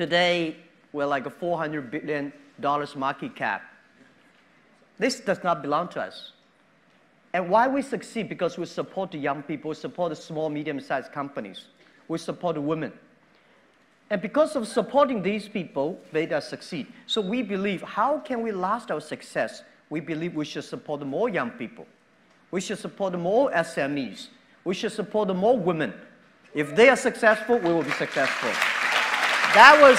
Today, we're like a $400 billion market cap. This does not belong to us. And why we succeed? Because we support the young people, we support the small, medium-sized companies, we support the women. And because of supporting these people, they does succeed. So we believe, how can we last our success? We believe we should support more young people. We should support more SMEs. We should support more women. If they are successful, we will be successful. That was,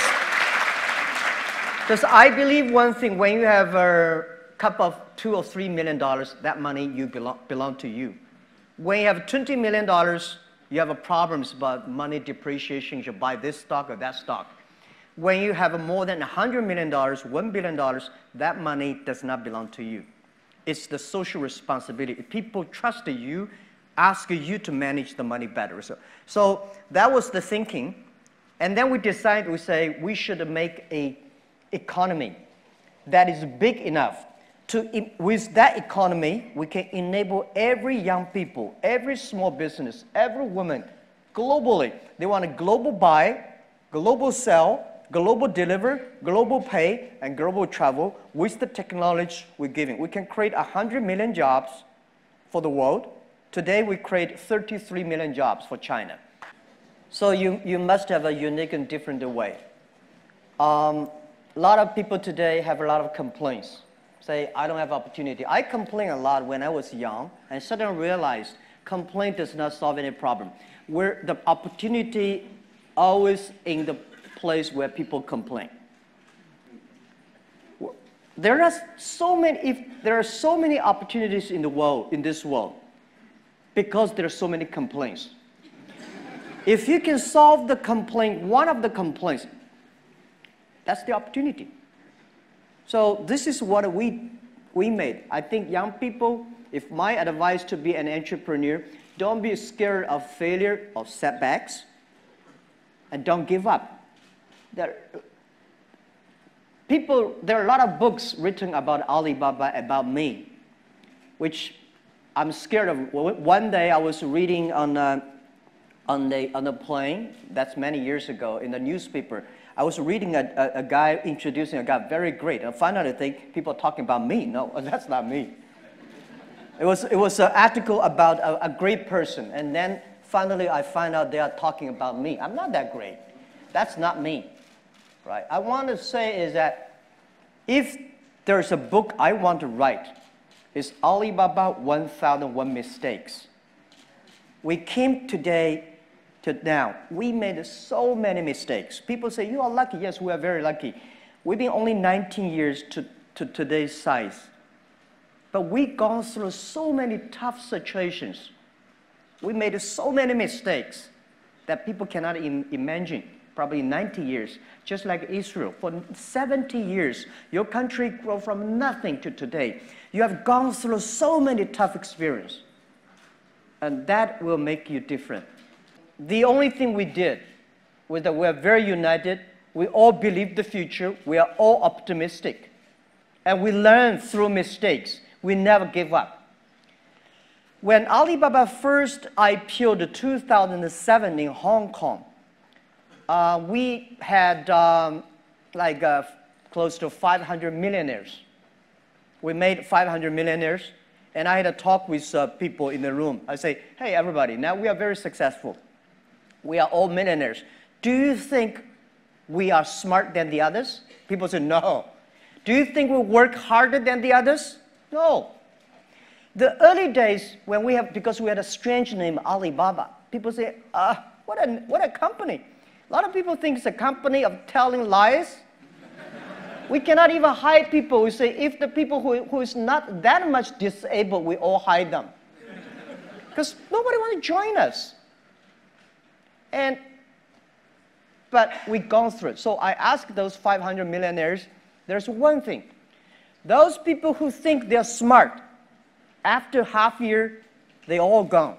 because I believe one thing, when you have a cup of $2 or $3 million, that money belong to you. When you have $20 million, you have problems about money depreciation, you should buy this stock or that stock. When you have more than $100 million, $1 billion, that money does not belong to you. It's the social responsibility. If people trust you, ask you to manage the money better. So that was the thinking. And then we decided, we say, we should make an economy that is big enough with that economy, we can enable every young people, every small business, every woman, globally. They want a global buy, global sell, global deliver, global pay, and global travel with the technology we're giving. We can create 100 million jobs for the world. Today, we create 33 million jobs for China. So you must have a unique and different way. A lot of people today have a lot of complaints. Say, I don't have opportunity. I complained a lot when I was young, and suddenly realized complaint does not solve any problem. Where the opportunity always in the place where people complain. There are so many opportunities in the world, in this world, because there are so many complaints. If you can solve the complaint, one of the complaints, that's the opportunity. So this is what we made. I think young people, if my advice to be an entrepreneur, don't be scared of failure or setbacks, and don't give up. There are a lot of books written about Alibaba, about me, which I'm scared of. One day I was reading on the plane, that's many years ago, in the newspaper. I was reading a guy introducing a guy, very great. And finally, I think people are talking about me. No, that's not me. It was an article about a great person. And then finally, I find out they are talking about me. I'm not that great. That's not me. Right? I want to say is that if there's a book I want to write, it's Alibaba 1001 Mistakes. We came today to now, we made so many mistakes. People say, you are lucky. Yes, we are very lucky. We've been only 19 years to today's size. But we've gone through so many tough situations. We made so many mistakes that people cannot imagine. Probably 90 years, just like Israel. For 70 years, your country grew from nothing to today. You have gone through so many tough experiences. And that will make you different. The only thing we did was that we are very united. We all believe the future. We are all optimistic. And we learn through mistakes. We never give up. When Alibaba first IPO'd in 2007 in Hong Kong, we had close to 500 millionaires. We made 500 millionaires. And I had a talk with people in the room. I say, hey, everybody, now we are very successful. We are all millionaires. Do you think we are smart than the others? People say, no. Do you think we work harder than the others? No. The early days, because we had a strange name, Alibaba, people say, what a company. A lot of people think it's a company of telling lies. We cannot even hide people. We say, if the people who is not that much disabled, we all hide them. Because nobody wants to join us. But we've gone through it. So I asked those 500 millionaires, there's one thing. Those people who think they're smart, after half a year, they all gone.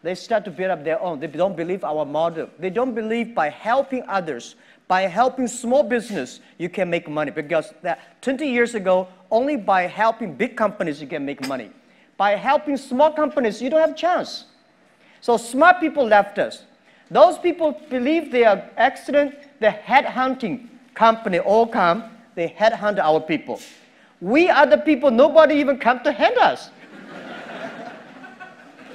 They start to build up their own. They don't believe our model. They don't believe by helping others, by helping small business, you can make money. Because 20 years ago, only by helping big companies, you can make money. By helping small companies, you don't have a chance. So smart people left us. Those people believe they are excellent. the headhunting company all come, they headhunt our people. We are the people, nobody even come to hunt us.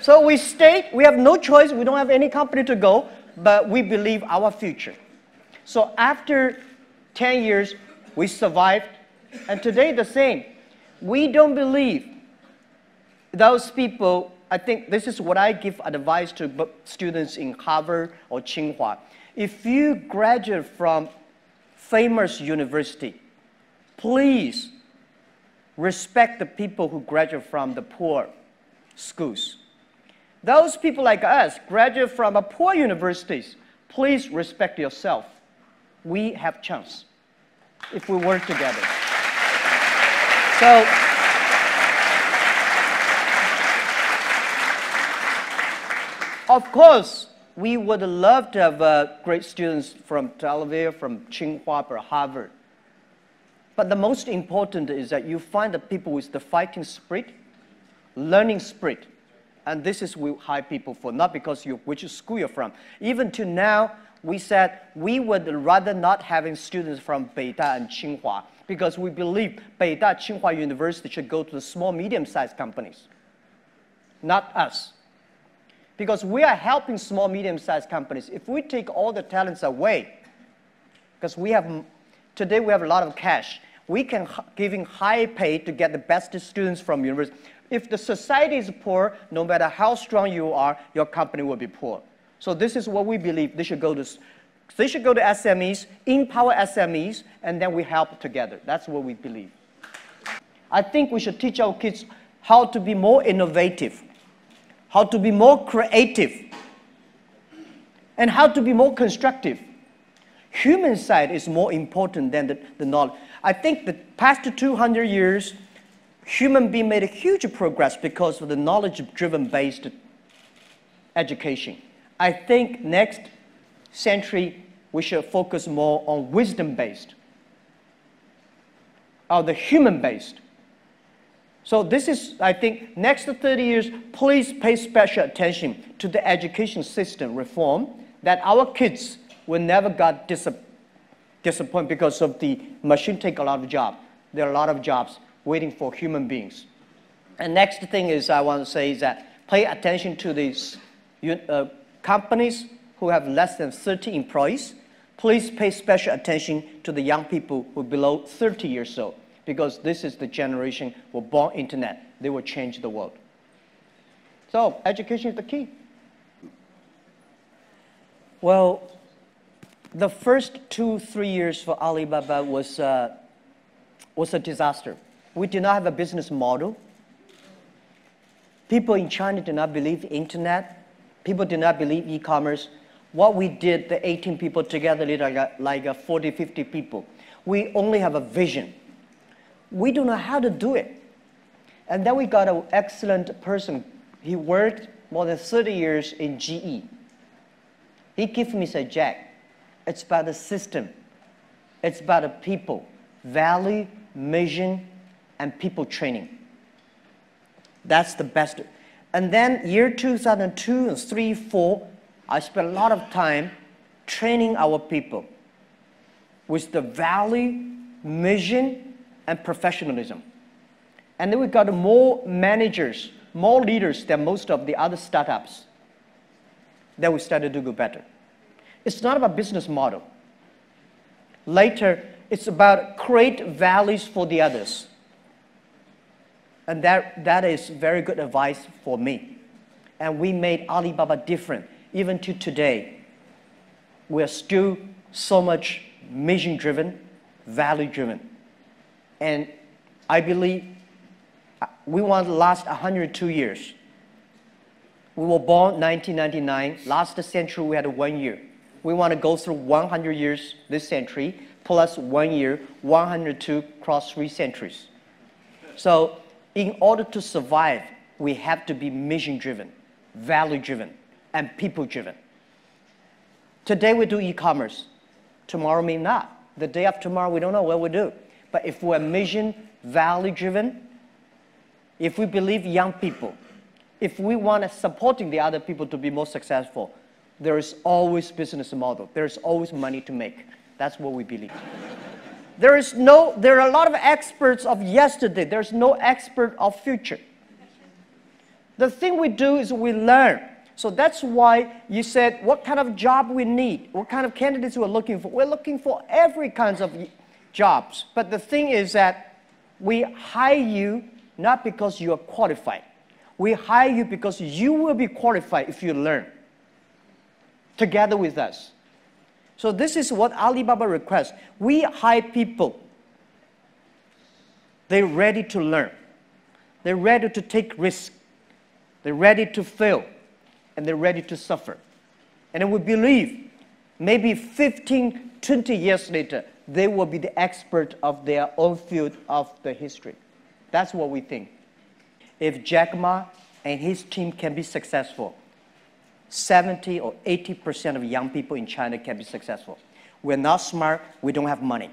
So we stayed, we have no choice, we don't have any company to go, but we believe our future. So after 10 years, we survived, and today the same. We don't believe those people. I think this is what I give advice to students in Harvard or Tsinghua. If you graduate from famous university, please respect the people who graduate from the poor schools. Those people like us graduate from a poor universities, please respect yourself. We have chance if we work together. So, of course, we would love to have great students from Tel Aviv, from Tsinghua, or Harvard. But the most important is that you find the people with the fighting spirit, learning spirit. And this is what we hire people for, not because which school you're from. Even to now, we said we would rather not having students from Beida and Tsinghua because we believe Beida, Tsinghua University should go to the small, medium-sized companies, not us. Because we are helping small, medium-sized companies. If we take all the talents away, because today we have a lot of cash, we can giving high pay to get the best students from university. If the society is poor, no matter how strong you are, your company will be poor. So this is what we believe. They should go to SMEs, empower SMEs, and then we help together. That's what we believe. I think we should teach our kids how to be more innovative, how to be more creative, and how to be more constructive. Human side is more important than the knowledge. I think the past 200 years, human being made a huge progress because of the knowledge-driven based education. I think next century, we should focus more on wisdom-based, or the human-based. So this is, I think, next 30 years, please pay special attention to the education system reform that our kids will never get disappointed because of the machine take a lot of jobs. There are a lot of jobs waiting for human beings. And next thing is I want to say is that pay attention to these companies who have less than 30 employees. Please pay special attention to the young people who are below 30 years old, because this is the generation who were born internet. They will change the world. So education is the key. Well, the first 2-3 years for Alibaba was a disaster. We did not have a business model. People in China did not believe the internet. People did not believe e-commerce. What we did, the 18 people together, like 40, 50 people, we only have a vision. We don't know how to do it. And then we got an excellent person. He worked more than 30 years in GE. He gave me, said, Jack, it's about the system. It's about the people, value, mission, and people training. That's the best. And then year 2002 and 3, 4, I spent a lot of time training our people with the value, mission, and professionalism. And then we got more managers, more leaders than most of the other startups. Then we started to do better. It's not about business model. Later, it's about create values for the others. And that is very good advice for me. And we made Alibaba different. Even to today, we're still so much mission-driven, value-driven. And I believe we want to last 102 years. We were born 1999. Last century, we had 1 year. We want to go through 100 years this century, plus 1 year, 102 cross 3 centuries. So in order to survive, we have to be mission-driven, value-driven, and people-driven. Today, we do e-commerce. Tomorrow, maybe not. The day after tomorrow, we don't know what we do. But if we're mission, value-driven, if we believe young people, if we want to supporting the other people to be more successful, there is always business model. There is always money to make. That's what we believe. There are a lot of experts of yesterday. There's no expert of future. The thing we do is we learn. So that's why you said, what kind of job we need, what kind of candidates we're looking for. We're looking for every kinds of jobs. But the thing is that we hire you not because you are qualified. We hire you because you will be qualified if you learn together with us. So this is what Alibaba requests. We hire people. They're ready to learn. They're ready to take risks. They're ready to fail. And they're ready to suffer. And then we believe maybe 15, 20 years later, they will be the expert of their own field of the history. That's what we think. If Jack Ma and his team can be successful, 70 or 80% of young people in China can be successful. We're not smart. We don't have money.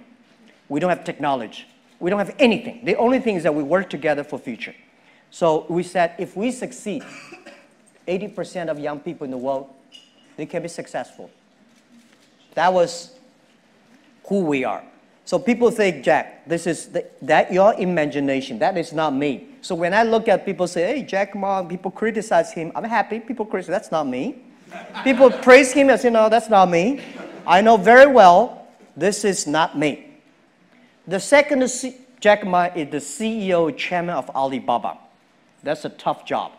We don't have technology. We don't have anything. The only thing is that we work together for future. So we said if we succeed, 80% of young people in the world, they can be successful. That was who we are. So people think, Jack, this is that your imagination. That is not me. So when I look at people say, hey, Jack Ma, people criticize him. I'm happy. People criticize. That's not me. People praise him as, that's not me. I know very well this is not me. The second Jack Ma is the CEO, chairman of Alibaba. That's a tough job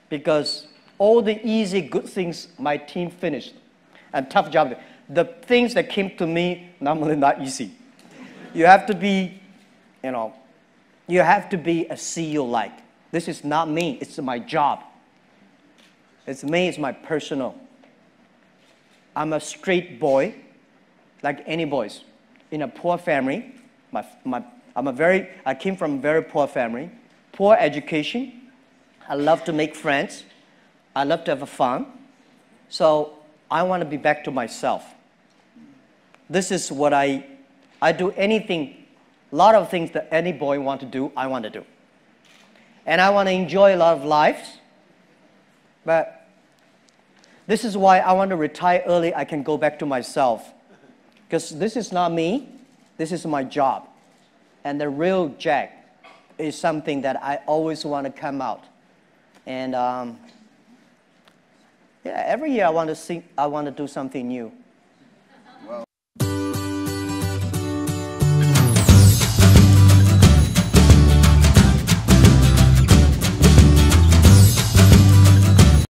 because all the easy, good things my team finished. And tough job. The things that came to me, normally not easy. You have to be, you have to be a CEO-like. This is not me. It's my job. It's me. It's my personal. I'm a straight boy, like any boys, in a poor family. I came from a very poor family, poor education. I love to make friends. I love to have fun. So I want to be back to myself. This is what I do anything, a lot of things that any boy want to do, I want to do. And I want to enjoy a lot of lives. But this is why I want to retire early. I can go back to myself. Because this is not me. This is my job. And the real Jack is something that I always want to come out. And every year I want to do something new.